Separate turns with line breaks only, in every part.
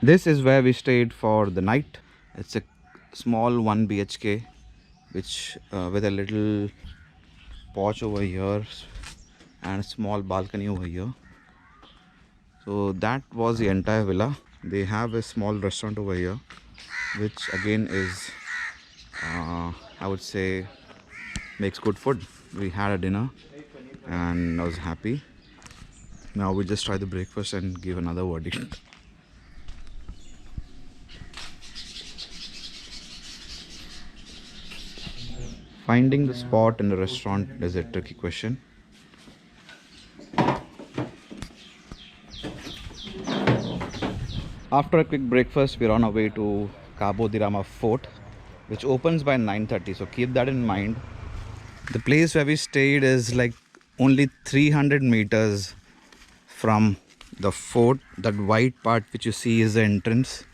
This is where we stayed for the night. It's a small 1 BHK, which with a little porch over here and a small balcony over here. So that was the entire villa. They have a small restaurant over here, which again is, I would say, makes good food. We had a dinner and I was happy. Now we just try the breakfast and give another verdict. Finding the spot in the restaurant is a tricky question. After a quick breakfast, we're on our way to Cabo de Rama Fort, which opens by 9:30. So keep that in mind. The place where we stayed is like only 300 meters from the fort. That white part which you see is the entrance.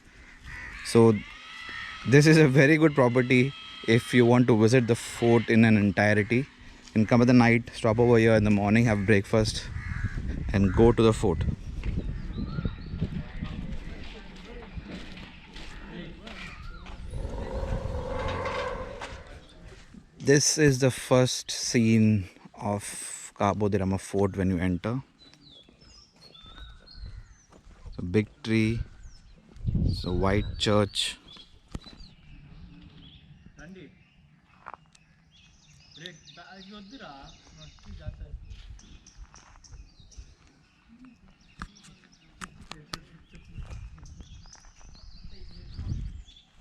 So this is a very good property if you want to visit the fort in an entirety. You can come at the night, stop over here in the morning, have breakfast and go to the fort. This is the first scene of Cabo de Rama Fort when you enter. It's a big tree, it's a white church.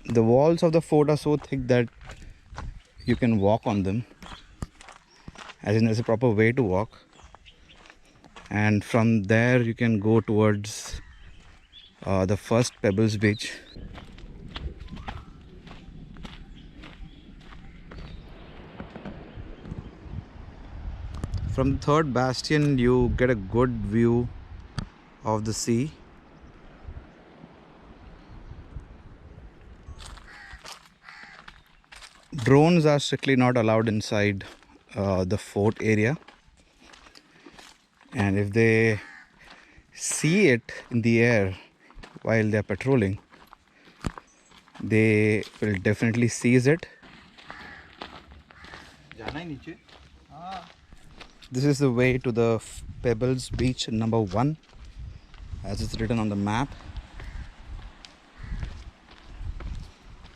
The walls of the fort are so thick that you can walk on them, as in there's a proper way to walk, and from there you can go towards the first Pebbles beach. From the third bastion you get a good view of the sea. Drones are strictly not allowed inside the fort area, and if they see it in the air while they are patrolling, they will definitely seize it. This is the way to the Pebbles beach number 1, as it's written on the map.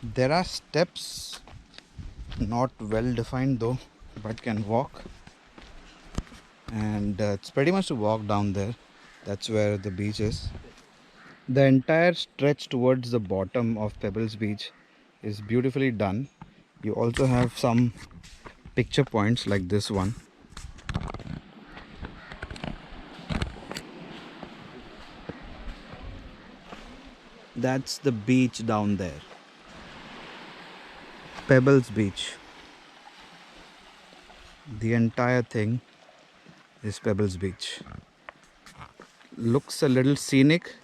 There are steps, not well defined though, but can walk, and it's pretty much to walk down there. That's where the beach is. The entire stretch towards the bottom of Pebbles beach is beautifully done. You also have some picture points like this one. That's the beach down there, Pebbles beach. The entire thing is Pebbles beach. Looks a little scenic,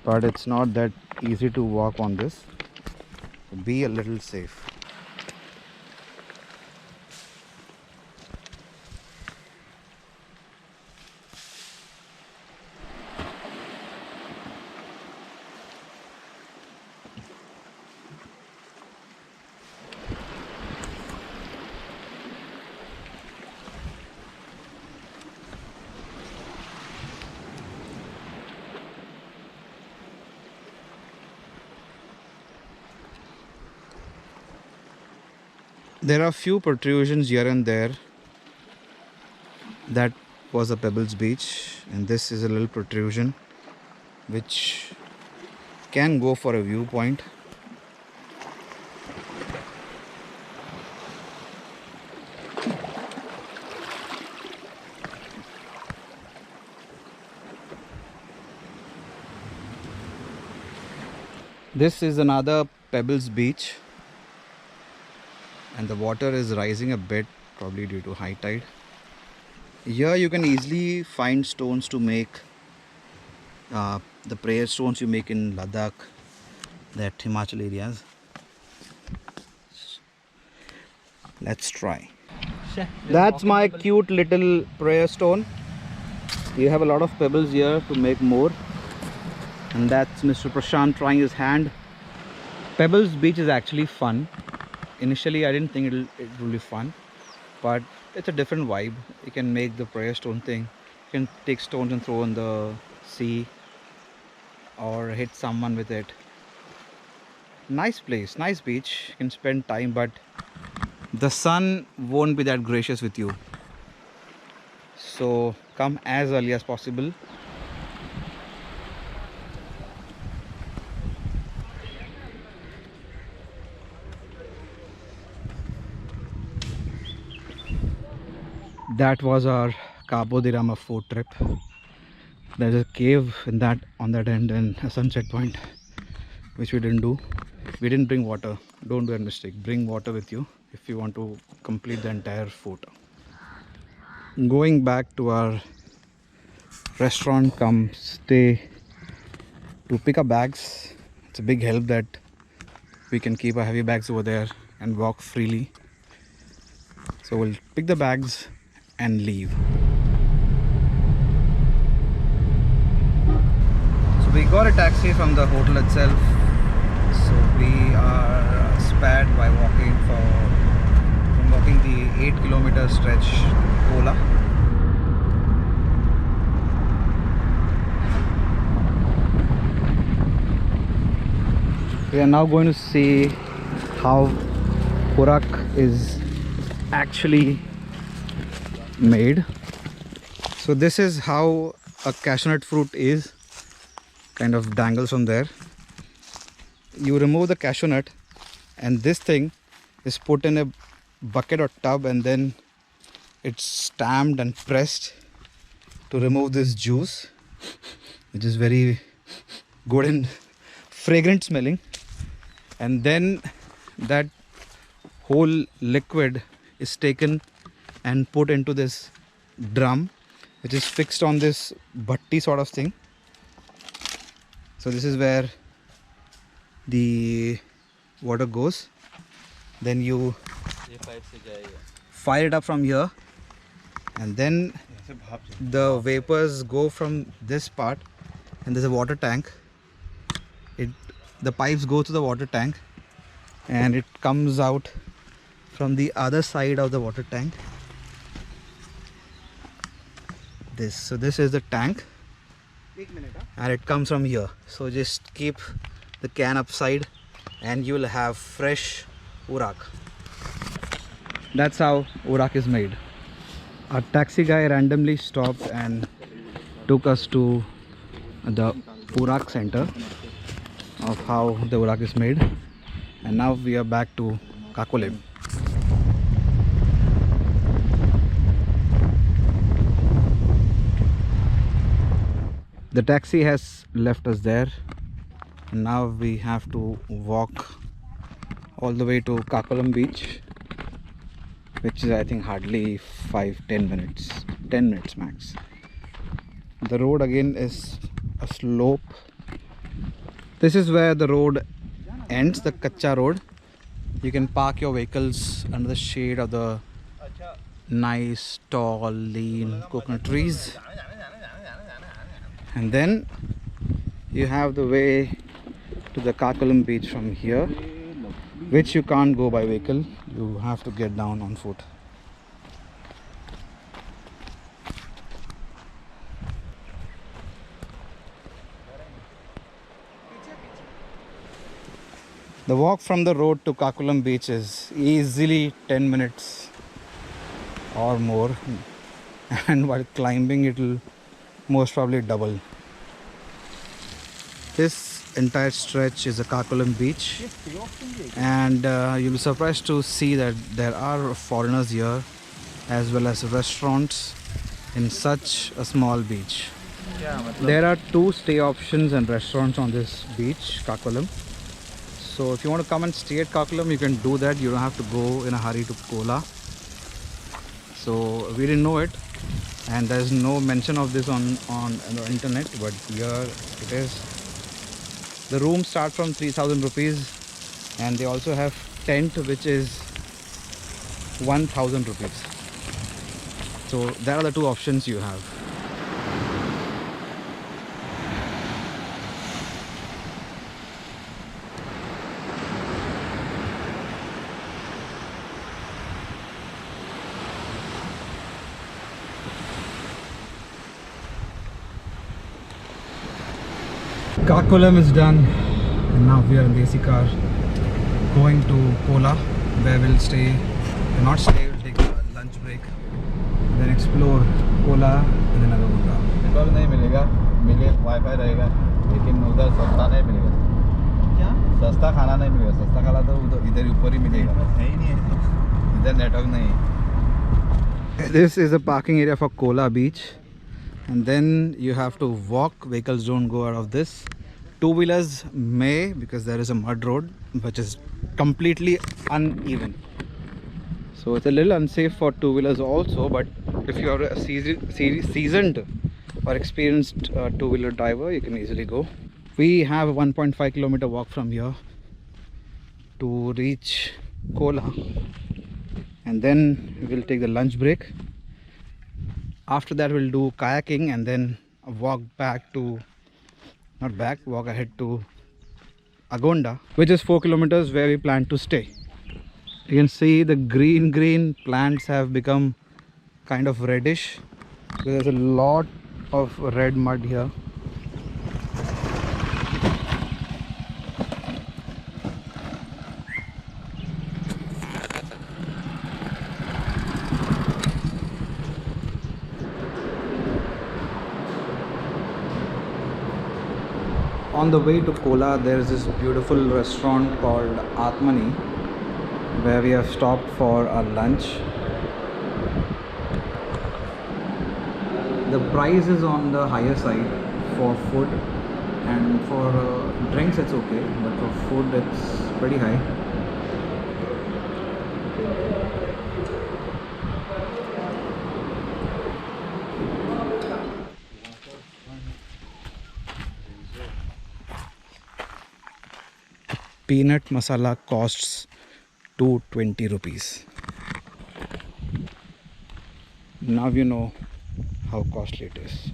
but it's not that easy to walk on this. Be a little safe. There are few protrusions here and there. That was a Pebbles beach, and this is a little protrusion which can go for a viewpoint. This is another Pebbles beach, and the water is rising a bit, probably due to high tide. Here you can easily find stones to make the prayer stones you make in Ladakh, that Himachal areas. Let's try. That's my cute little prayer stone. You have a lot of pebbles here to make more. And that's Mr. Prashant trying his hand. Pebbles Beach is actually fun. Initially I didn't think it will be fun, but it's a different vibe. You can make the prayer stone thing. You can take stones and throw in the sea or hit someone with it. Nice place, nice beach. You can spend time, but the sun won't be that gracious with you. So come as early as possible. That was our Cabo de Rama food trip. There's a cave in that on that end and a sunset point, which we didn't do. We didn't bring water. Don't do that mistake. Bring water with you if you want to complete the entire fort. Going back to our restaurant come stay to pick up bags. It's a big help that we can keep our heavy bags over there and walk freely. So we'll pick the bags and leave. So we got a taxi from the hotel itself. So we are spared by walking the 8-kilometer stretch Kola. We are now going to see how Urak is actually made. So this is how a cashew nut fruit is, kind of dangles from there. You remove the cashew nut and this thing is put in a bucket or tub, and then it's stamped and pressed to remove this juice, which is very good and fragrant smelling. And then that whole liquid is taken and put into this drum, which is fixed on this bhatti sort of thing. So this is where the water goes. Then you fire it up from here, and then the vapors go from this part, and there's a water tank. The pipes go to the water tank and it comes out from the other side of the water tank. So this is the tank, and it comes from here. So just keep the can upside and you'll have fresh Urak. That's how Urak is made. Our taxi guy randomly stopped and took us to the Urak center of how the Urak is made, and now we are back to Kakolem. The taxi has left us there, and now we have to walk all the way to Kakolem beach, which is I think hardly 5-10 minutes, 10 minutes max. The road again is a slope. This is where the road ends, the Kacha road. You can park your vehicles under the shade of the nice, tall, lean coconut trees. And then you have the way to the Kakolem beach from here, which you can't go by vehicle. You have to get down on foot. The walk from the road to Kakolem beach is easily 10 minutes or more, and while climbing it will most probably double. This entire stretch is a Kakolem beach, and you'll be surprised to see that there are foreigners here as well as restaurants in such a small beach. There are 2 stay options and restaurants on this beach, Kakolem. So if you want to come and stay at Kakolem, you can do that. You don't have to go in a hurry to Kola. So we didn't know it, and there's no mention of this on the internet, but here it is. The rooms start from 3,000 rupees, and they also have tent, which is 1,000 rupees. So there are the 2 options you have. Kakolem is done, and now we are in the AC car going to Kola, where we'll stay. Not stay, we'll take a lunch break, then explore Kola and then Agonda.
Network नहीं मिलेगा, मिले wifi रहेगा, लेकिन उधर सस्ता नहीं मिलेगा। क्या? सस्ता खाना नहीं मिलेगा, सस्ता खाना तो उधर इधर ऊपर ही मिलेगा। है ही नहीं है, इधर नेटवर्क नहीं।
This is the parking area for Kola beach, and then you have to walk. Vehicles don't go out of this. Two-wheelers may, because there is a mud road which is completely uneven, so it's a little unsafe for two-wheelers also. But if you are a seasoned or experienced two-wheeler driver, you can easily go. We have a 1.5 kilometer walk from here to reach Kola, and then we'll take the lunch break. After that we'll do kayaking and then walk back to, not back, walk ahead to Agonda, which is 4 kilometers, where we plan to stay. You can see the green plants have become kind of reddish. There's a lot of red mud here. On the way to Kola, there is this beautiful restaurant called Atmani, where we have stopped for our lunch. The price is on the higher side for food, and for drinks it's okay, but for food it's pretty high. Peanut masala costs 220 rupees. Now you know how costly it is.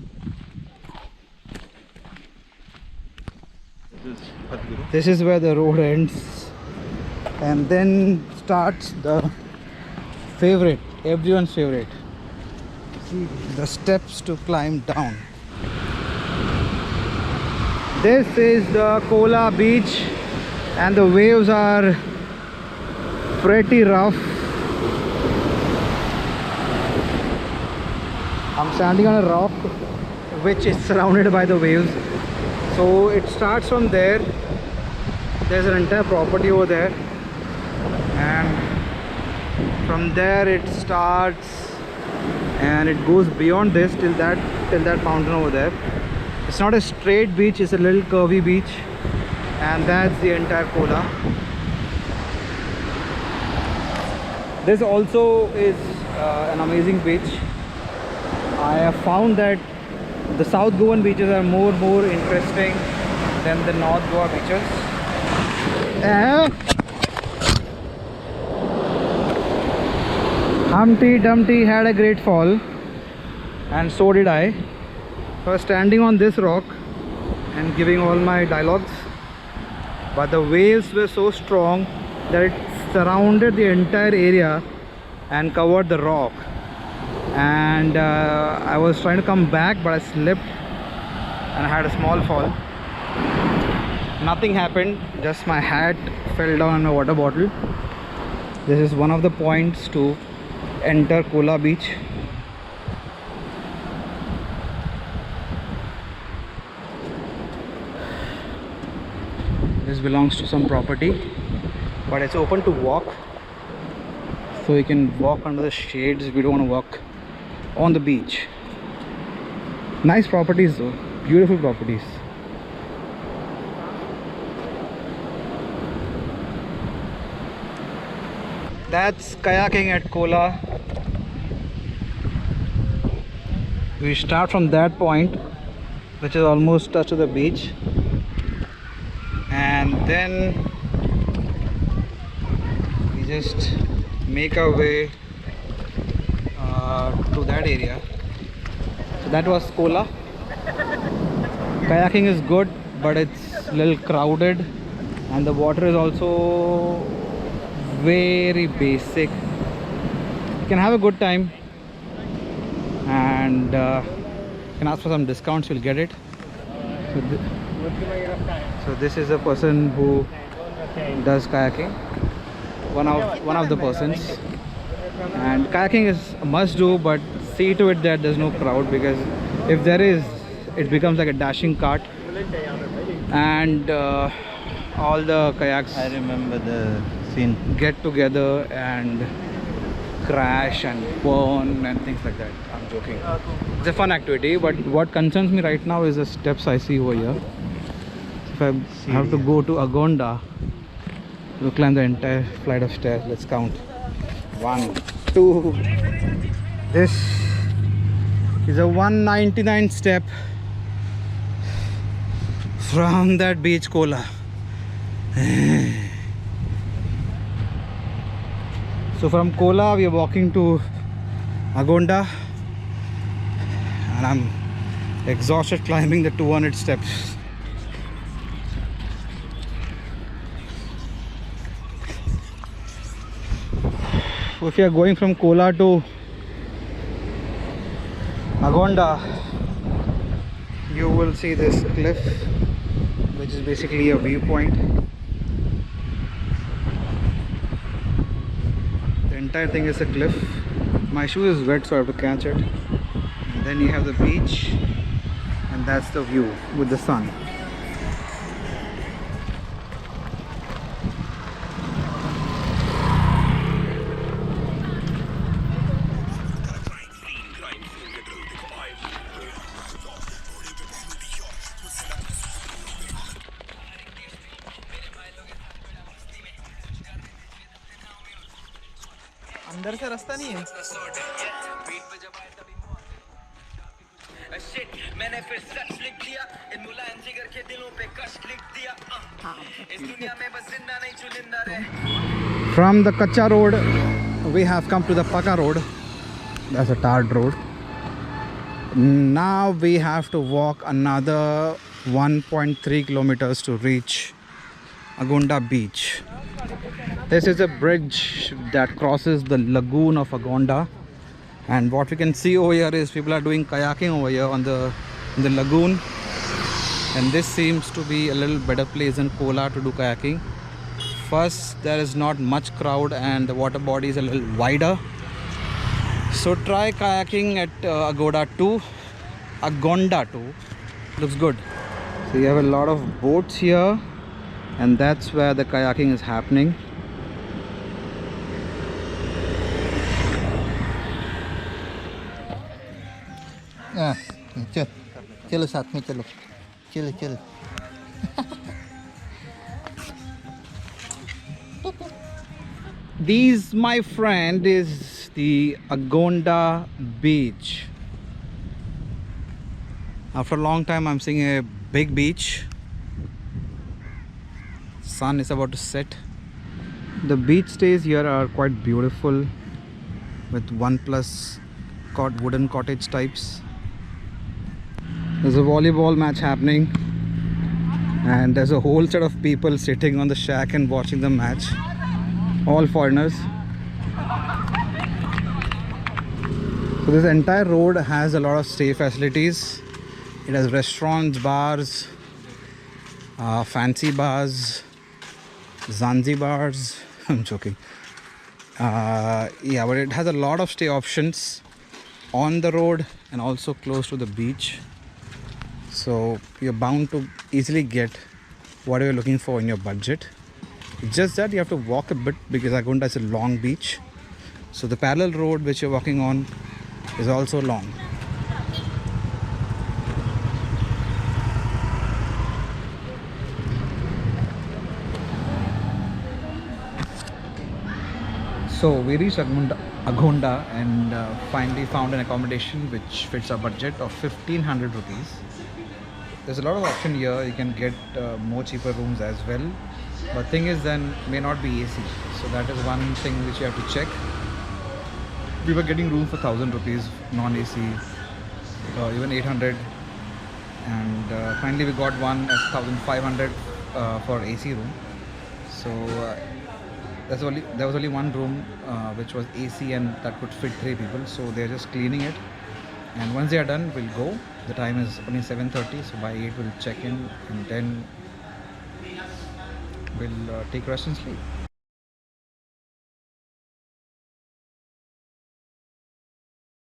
This is where the road ends, and then starts the favorite, everyone's favorite. See the steps to climb down. This is the Kola beach, and the waves are pretty rough. I'm standing on a rock which is surrounded by the waves. So it starts from there. There's an entire property over there, and from there it starts and it goes beyond this till that mountain over there. It's not a straight beach, it's a little curvy beach, and that's the entire Kola. This also is an amazing beach. I have found that the South Goan beaches are more interesting than the North Goa beaches. Humpty Dumpty had a great fall, and so did I. I was standing on this rock and giving all my dialogues, but the waves were so strong that it surrounded the entire area and covered the rock, and I was trying to come back, but I slipped and I had a small fall. Nothing happened, just my hat fell down on my water bottle. This is one of the points to enter Kola beach. This belongs to some property, but it's open to walk, so you can walk under the shades if you don't want to walk on the beach. Nice properties though, beautiful properties. That's kayaking at Kola. We start from that point, which is almost touch to the beach, and then we just make our way to that area. So that was Kola. Kayaking is good, but it's a little crowded, and the water is also very basic. You can have a good time, and you can ask for some discounts, you'll get it. So So this is a person who does kayaking. One of the persons. And kayaking is a must do, but see to it that there's no crowd, because if there is, it becomes like a dashing cart, and all the kayaks,
I remember the scene.
get together and crash and burn and things like that. I'm joking. It's a fun activity, but what concerns me right now is the steps I see over here. If I have to go to Agonda, we'll climb the entire flight of stairs. Let's count. 1, 2. This is a 199 step from that beach, Kola. So from Kola we are walking to Agonda, and I'm exhausted climbing the 200 steps. If you are going from Kola to Agonda, you will see this cliff, which is basically a viewpoint. The entire thing is a cliff. My shoe is wet, so I have to catch it. And then you have the beach, and that's the view with the sun.
अंदर से रास्ता नहीं है। मैंने फिर सच लिख दिया इन मुलायम जिगर के दिलों पे कष्ट लिख दिया इस दुनिया में बस जिंदा नहीं चुनिंदा रहे।
From the Kacha road, we have come to the Paka road. That's a tarred road. Now we have to walk another 1.3 kilometers to reach Agonda beach. This is a bridge that crosses the lagoon of Agonda, and what we can see over here is people are doing kayaking over here on in the lagoon, and this seems to be a little better place than Kola to do kayaking. First, there is not much crowd and the water body is a little wider, so try kayaking at Agonda 2. Looks good. So you have a lot of boats here, and that's where the kayaking is happening.
चलो साथ में चलो चलो चलो
These, my friend, is the Agonda beach. After a long time I'm seeing a big beach. Sun is about to set. The beach stays here are quite beautiful, with 1+ wooden cottage types. There's a volleyball match happening, and there's a whole set of people sitting on the shack and watching the match. All foreigners. So this entire road has a lot of stay facilities. It has restaurants, bars, fancy bars, Zanzibars. I'm joking. Yeah, but it has a lot of stay options on the road and also close to the beach. So you're bound to easily get what you're looking for in your budget. It's just that you have to walk a bit because Agonda is a long beach. So the parallel road which you're walking on is also long. So we reached Agonda and finally found an accommodation which fits our budget of 1500 rupees. There's a lot of option here. You can get more cheaper rooms as well, but thing is then may not be AC, so that is one thing which you have to check. We were getting room for 1000 rupees non-AC, even 800, and finally we got one at 1500 for AC room. So there was only one room which was AC and that could fit 3 people, so they're just cleaning it, And once they are done, we'll go. The time is only 7:30, so by 8 we'll check in, and then we'll take rest and sleep.